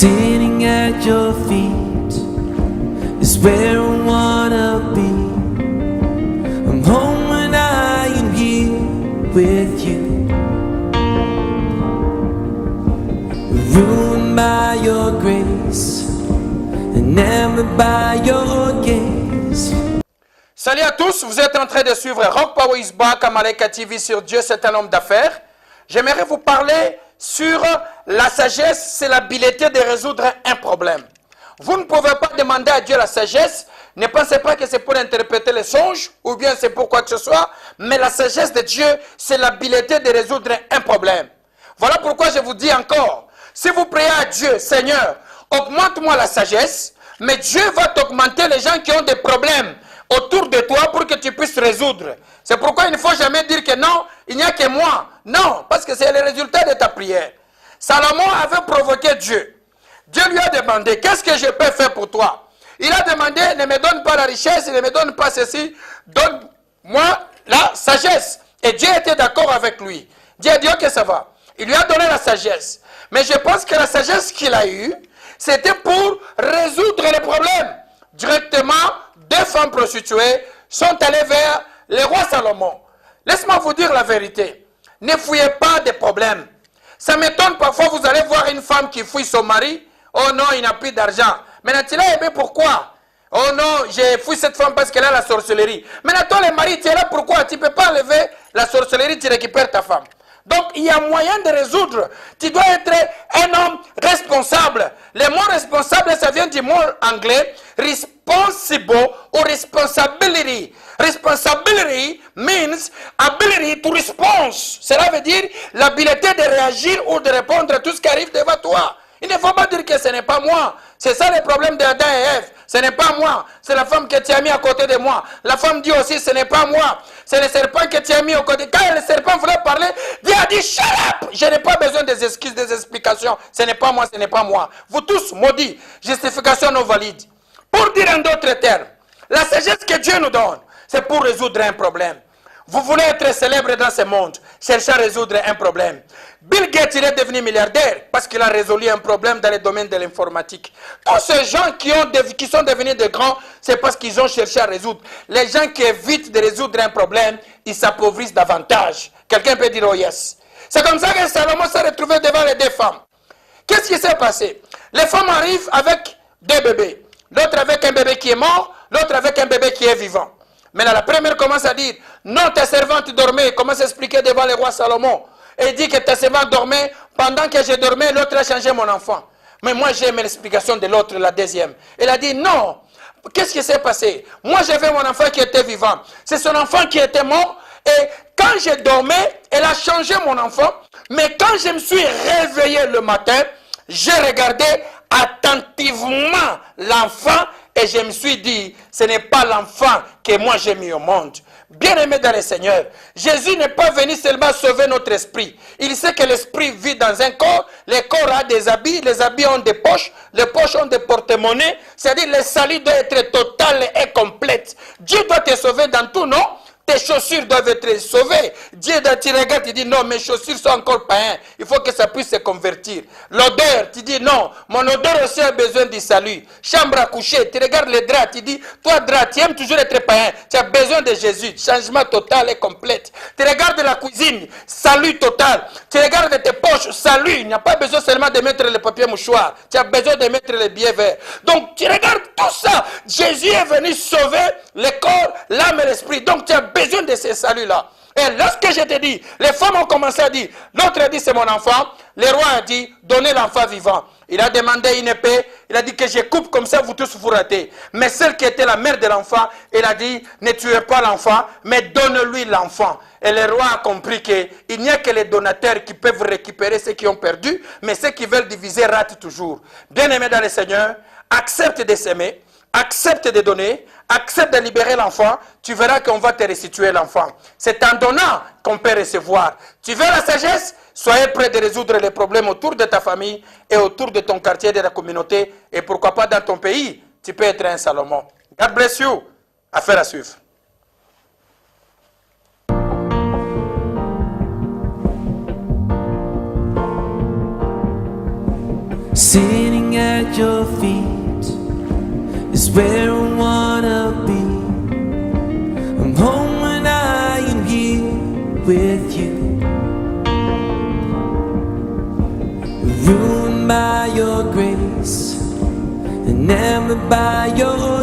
Sitting at your feet is where I wanna be. I'm home when I am here with you. Ruined by your grace and never by your gaze. Salut à tous, vous êtes en train de suivre Rock Power is Back, Amaleka TV sur Dieu, c'est un homme d'affaires. J'aimerais vous parler sur la sagesse, c'est l'habileté de résoudre un problème. Vous ne pouvez pas demander à Dieu la sagesse, ne pensez pas que c'est pour interpréter les songes ou bien c'est pour quoi que ce soit, mais la sagesse de Dieu, c'est l'habileté de résoudre un problème. Voilà pourquoi je vous dis encore, si vous priez à Dieu, Seigneur, augmente-moi la sagesse, mais Dieu va t'augmenter les gens qui ont des problèmes autour de toi pour que tu puisses résoudre. C'est pourquoi il ne faut jamais dire que non, il n'y a que moi. Non, parce que c'est le résultat de ta prière. Salomon avait provoqué Dieu. Dieu lui a demandé, qu'est-ce que je peux faire pour toi? Il a demandé, ne me donne pas la richesse, ne me donne pas ceci, donne-moi la sagesse. Et Dieu était d'accord avec lui. Dieu a dit, ok, ça va. Il lui a donné la sagesse. Mais je pense que la sagesse qu'il a eue, c'était pour résoudre les problèmes. Directement, deux femmes prostituées sont allées vers le roi Salomon. Laisse-moi vous dire la vérité. Ne fouillez pas des problèmes. Ça m'étonne parfois, vous allez voir une femme qui fouille son mari. Oh non, il n'a plus d'argent. Maintenant, tu l'as aimé pourquoi? Oh non, j'ai fouillé cette femme parce qu'elle a la sorcellerie. Maintenant, toi, le mari, tu es là pourquoi? Tu ne peux pas enlever la sorcellerie, tu récupères ta femme. Donc, il y a moyen de résoudre. Tu dois être un homme responsable. Le mot responsable, ça vient du mot anglais responsible ou responsibility. Responsibility means ability to respond. Cela veut dire l'habilité de réagir ou de répondre à tout ce qui arrive devant toi. Il ne faut pas dire que ce n'est pas moi. C'est ça le problème d'Adam et Ève. Ce n'est pas moi. C'est la femme que tu as mis à côté de moi. La femme dit aussi, ce n'est pas moi. C'est le serpent que tu as mis à côté. Quand le serpent voulait parler, Dieu a dit, shut up. Je n'ai pas besoin des excuses, des explications. Ce n'est pas moi, ce n'est pas moi. Vous tous maudits. Justification non valide. Pour dire en d'autres termes, la sagesse que Dieu nous donne, c'est pour résoudre un problème. Vous voulez être célèbre dans ce monde, cherchez à résoudre un problème. Bill Gates, il est devenu milliardaire parce qu'il a résolu un problème dans le domaine de l'informatique. Tous ces gens qui sont devenus de grands, c'est parce qu'ils ont cherché à résoudre. Les gens qui évitent de résoudre un problème, ils s'appauvrissent davantage. Quelqu'un peut dire, oh yes. C'est comme ça que Salomon s'est retrouvé devant les deux femmes. Qu'est-ce qui s'est passé? Les femmes arrivent avec deux bébés. L'autre avec un bébé qui est mort, l'autre avec un bébé qui est vivant. Mais là, la première commence à dire, non, ta servante dormait. Commence à expliquer devant le roi Salomon. Et il dit que ta servante dormait. Pendant que je dormais, l'autre a changé mon enfant. Mais moi, j'ai aimé l'explication de l'autre, la deuxième. Elle a dit, non. Qu'est-ce qui s'est passé? Moi, j'avais mon enfant qui était vivant. C'est son enfant qui était mort. Et quand je dormais, elle a changé mon enfant. Mais quand je me suis réveillé le matin, j'ai regardé attentivement l'enfant. Et je me suis dit, ce n'est pas l'enfant que moi j'ai mis au monde. Bien-aimé dans le Seigneur, Jésus n'est pas venu seulement sauver notre esprit. Il sait que l'esprit vit dans un corps, le corps a des habits, les habits ont des poches, les poches ont des porte-monnaies. C'est-à-dire le salut doit être total et complète. Dieu doit te sauver dans tout, non? Tes chaussures doivent être sauvées. Dieu, tu regardes, tu dis non, mes chaussures sont encore païennes. Il faut que ça puisse se convertir. L'odeur, tu dis non, mon odeur aussi a besoin du salut. Chambre à coucher, tu regardes les draps, tu dis, toi drap, tu aimes toujours être païen. Tu as besoin de Jésus. Changement total et complet. Tu regardes la cuisine, salut total. Tu regardes tes poches, salut. Il n'y a pas besoin seulement de mettre le papier mouchoir. Tu as besoin de mettre les billets verts. Donc tu regardes tout ça. Jésus est venu sauver le corps, l'âme et l'esprit. Donc tu as besoin de ces saluts-là. Et lorsque je te dis, les femmes ont commencé à dire, l'autre a dit c'est mon enfant, le roi a dit, donnez l'enfant vivant. Il a demandé une épée, il a dit que je coupe comme ça, vous tous vous ratez. Mais celle qui était la mère de l'enfant, elle a dit, ne tuez pas l'enfant, mais donne-lui l'enfant. Et le roi a compris qu'il n'y a que les donateurs qui peuvent récupérer ceux qui ont perdu, mais ceux qui veulent diviser ratent toujours. Bien-aimé dans le Seigneur, accepte de s'aimer. Accepte de donner, accepte de libérer l'enfant, tu verras qu'on va te restituer l'enfant. C'est en donnant qu'on peut recevoir. Tu veux la sagesse? Soyez prêt de résoudre les problèmes autour de ta famille et autour de ton quartier, de la communauté et pourquoi pas dans ton pays. Tu peux être un Salomon. God bless you. Affaire à suivre. Sitting at your feet is where I wanna be. I'm home when I am here with you. Ruined by your grace, enamored by your